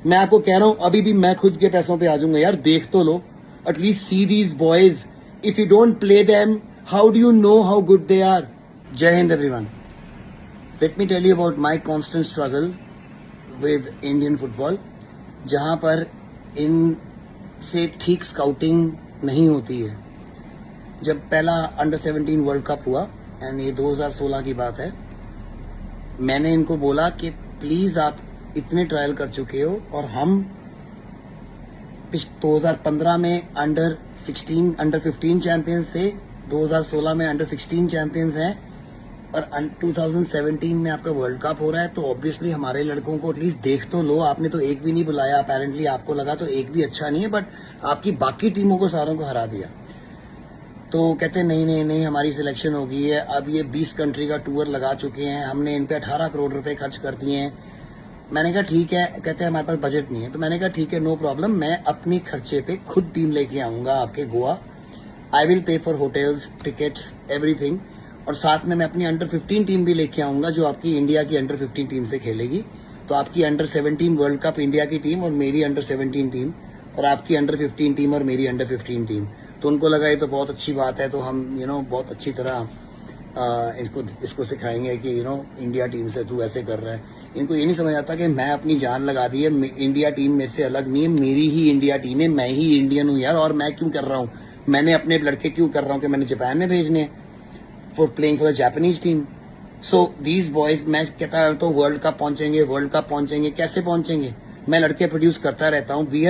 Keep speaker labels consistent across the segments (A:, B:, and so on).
A: मैं आपको कह रहा हूं अभी भी मैं खुद के पैसों पे आ जाऊंगा यार, देख तो लो, at least see these boys. If you don't play them, how do you know how good they are. Jai Hind everyone. Let me tell you about my constant struggle with Indian football, जहां पर इन से ठीक स्काउटिंग नहीं होती है. जब पहला अंडर 17 वर्ल्ड कप हुआ, एंड ये 2016 की बात है, मैंने इनको बोला कि प्लीज आप इतने ट्रायल कर चुके हो और हम 2015 में अंडर 16 अंडर 15 चैंपियंस थे, 2016 में अंडर 16 चैंपियंस हैं, और 2017 में आपका वर्ल्ड कप हो रहा है. तो ऑब्वियसली हमारे लड़कों को एटलीस्ट देख तो लो. आपने तो एक भी नहीं बुलाया, अपेरेंटली आपको लगा तो एक भी अच्छा नहीं है, बट आपकी बाकी टीमों को सारों को हरा दिया. तो कहते नहीं नहीं नहीं हमारी सिलेक्शन हो गई है. अब ये 20 कंट्री का टूर लगा चुके हैं, हमने इन पे 18 करोड़ रुपए खर्च कर दिए हैं. मैंने कहा ठीक है. कहते हैं हमारे पास बजट नहीं है. तो मैंने कहा ठीक है, नो प्रॉब्लम, मैं अपनी खर्चे पे खुद टीम लेके आऊंगा आपके Goa. I will pay for hotels, tickets, everything. और साथ में मैं अपनी अंडर 15 टीम भी लेके आऊंगा जो आपकी इंडिया की अंडर 15 टीम से खेलेगी. तो आपकी अंडर 17 वर्ल्ड कप इंडिया की टीम और मेरी अंडर 17 टीम, और आपकी अंडर 15 टीम और मेरी अंडर 15 टीम. तो उनको लगा ये तो बहुत अच्छी बात है, तो हम बहुत अच्छी तरह इसको सिखाएंगे कि इंडिया टीम से तू ऐसे कर रहा है. इनको ये नहीं समझ आता कि मैं अपनी जान लगा दी है. इंडिया टीम मेरे से अलग नहीं है, मेरी ही इंडिया टीम है, मैं ही इंडियन हूँ यार. और मैं क्यों कर रहा हूँ, मैंने अपने लड़के क्यों कर रहा हूँ कि मैंने जापान में भेजने हैं for playing for the Japanese team. So these boys, मैं कहता हूँ तो वर्ल्ड कप पहुंचेंगे, कैसे पहुंचेंगे. मैं लड़के प्रोड्यूस करता रहता हूँ. We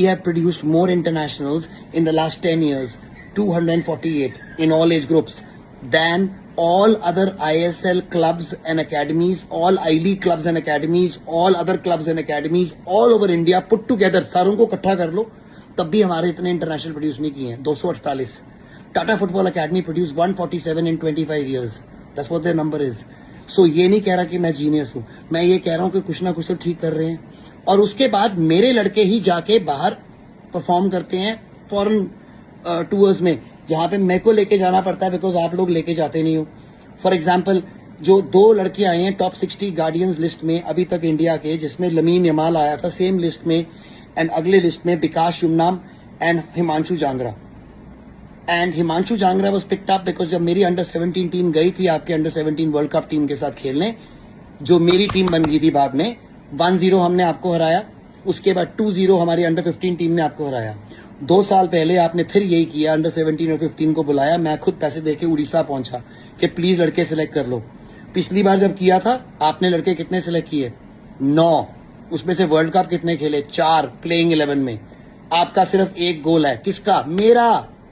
A: have produced more internationals in the last 10 years, 248 in all age groups, than all other ISL clubs and academies, all I-League clubs and academies, all other clubs and academies all over India put together. सारों को इकट्ठा कर लो, तब भी हमारे इतने international produce नहीं किए हैं. 248. Tata football academy produce 147 in 25 years. That's what their number is. सो ये नहीं कह रहा कि मैं जीनियस हूं, मैं ये कह रहा हूं कि कुछ ना कुछ तो ठीक कर रहे हैं. और उसके बाद मेरे लड़के ही जाके बाहर परफॉर्म करते हैं फॉरेन टूर्स में, जहां पे मेरे को लेके जाना पड़ता है बिकॉज आप लोग लेके जाते नहीं हो. फॉर एग्जाम्पल, जो 2 लड़के आए हैं टॉप 60 गार्डियंस लिस्ट में अभी तक इंडिया के, जिसमें लमीन यमाल आया था सेम लिस्ट में, एंड अगले लिस्ट में Vikas Yumnam and Himanshu Jangra. And Himanshu Jangra was picked up because जब मेरी अंडर 17 टीम गई थी आपके अंडर 17 वर्ल्ड कप टीम के साथ खेलने, जो मेरी टीम बन गई थी बाद में, 1-0 हमने आपको हराया. उसके बाद 2-0 हमारी अंडर 15 टीम ने आपको हराया. 2 साल पहले आपने फिर यही किया, अंडर 17 और 15 को बुलाया. मैं खुद पैसे देके उड़ीसा पहुंचा कि प्लीज लड़के सिलेक्ट कर लो. पिछली बार जब किया था आपने लड़के कितने सिलेक्ट किए? 9. उसमें से वर्ल्ड कप कितने खेले? 4 प्लेइंग 11 में. आपका सिर्फ 1 गोल है. किसका?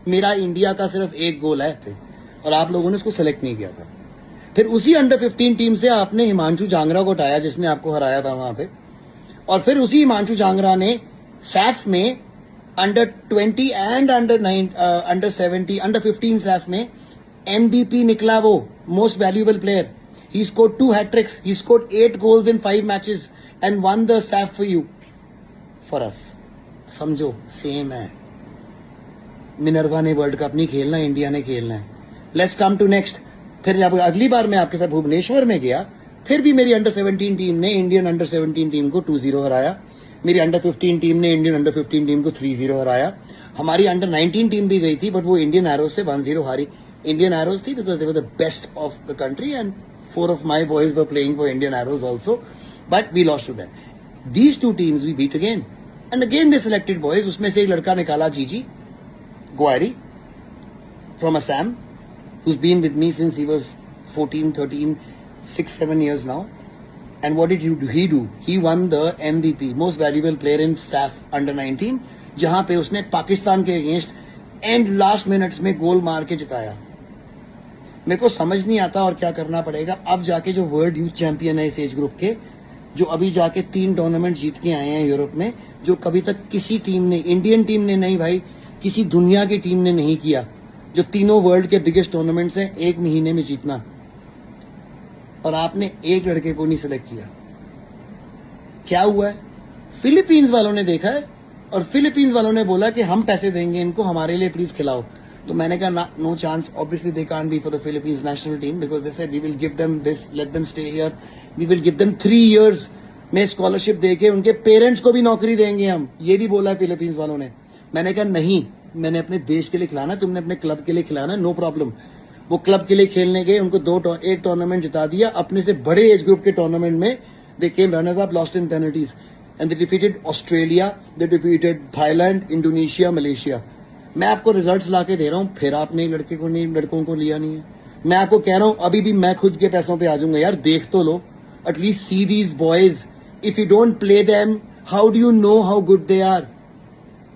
A: मेरा इंडिया का सिर्फ 1 गोल है, और आप लोगों ने उसको सेलेक्ट नहीं किया था. फिर उसी अंडर 15 टीम से आपने हिमांशु जांगरा को हटाया जिसने आपको हराया था वहां पे, और फिर उसी हिमांशु जांगरा ने सैफ में under 20 and under 70 under 15 Saif में MVP निकला, वो most valuable player. He scored 2 hat-tricks, he scored 8 goals in 5 matches and one the Saif for you, for us. समझो, सेम है. मिनर्वा ने वर्ल्ड कप नहीं खेलना, इंडिया ने खेलना है. Let's come to next. फिर जब अगली बार मैं आपके साथ भुवनेश्वर में गया, फिर भी मेरी अंडर 17 टीम ने इंडियन अंडर 17 टीम को 2-0 हराया. मेरी अंडर 15 टीम ने इंडियन अंडर 15 टीम को 3-0 हराया. हमारी अंडर 19 टीम भी गई थी, बट वो इंडियन एरोज से 1-0 हारी. इंडियन एरोज थी because they were the best of the country, and 4 of my boys were playing for Indian Arrows also, but we lost to them. These 2 teams we beat again, and again they selected boys. उसमें से एक लड़का निकाला, जीजी Guari from Assam, who's been with me since he was 14, 13, 6, 7 years now. And what did he do? He won the MVP, most valuable player in SAF under 19, जहां पे उसने पाकिस्तान के अगेंस्ट एंड लास्ट मिनट्स में गोल मार के जिताया. मेरे को समझ नहीं आता और क्या करना पड़ेगा. अब जाके जो वर्ल्ड यूथ चैंपियन है इस एज ग्रुप के, जो अभी जाके 3 टूर्नामेंट जीत के आए हैं यूरोप में, जो कभी तक किसी टीम ने, इंडियन टीम ने नहीं भाई, किसी दुनिया की टीम ने नहीं किया. जो तीनों वर्ल्ड के बिगेस्ट टूर्नामेंट्स हैं 1 महीने में जीतना, और आपने एक लड़के को नहीं सिलेक्ट किया. क्या हुआ है? फिलीपींस वालों ने देखा है, और फिलीपींस वालों ने बोला कि हम पैसे देंगे इनको, हमारे लिए प्लीज खिलाओ. तो मैंने कहा no chance. Obviously they can't be for the Philippines national team because they said we will give them this, let them stay here, we will give them 3 years में स्कॉलरशिप देके उनके पेरेंट्स को भी नौकरी देंगे हम, ये भी बोला है फिलीपींस वालों ने। मैंने कहा नहीं, मैंने अपने देश के लिए खिलाना, तुमने अपने क्लब के लिए खिलाना, नो प्रॉब्लम। वो क्लब के लिए खेलने गए, उनको एक टूर्नामेंट जिता दिया, अपने से बड़े एज ग्रुप के टूर्नामेंट में they came runners up, lost in penalties and they defeated Australia, they defeated Thailand, Indonesia, Malaysia. मैं आपको रिजल्ट्स लाके दे रहा हूं, फिर आपने लड़कों को लिया नहीं है। मैं आपको कह रहा हूं अभी भी मैं खुद के पैसों पे आ जाऊंगा यार, देख तो लो, at least see these boys. If you don't play them, how do you know how good they are?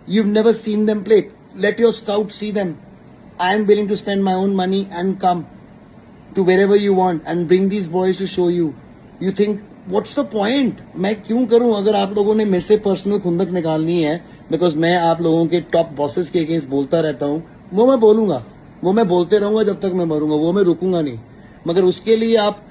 A: You've never seen them play. Let your scouts see them. I am willing to spend my own money and come to wherever you want and bring these boys to show you. You think, what's the point? मैं क्यों करूं? अगर आप लोगों ने मेरे से personal खुंदक निकालनी है, बिकॉज मैं आप लोगों के टॉप बॉसेस के अगेंस्ट बोलता रहता हूं, वो मैं बोलूंगा, वो मैं बोलते रहूंगा जब तक मैं मरूंगा, वो मैं रुकूंगा नहीं। मगर उसके लिए आप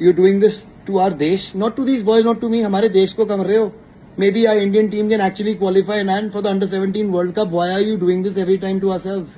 A: you doing this to our देश, not to these boys, not to me, हमारे देश को कम रहे हो। Maybe our Indian team can actually qualify and for the under 17 World Cup. Why are you doing this every time to ourselves?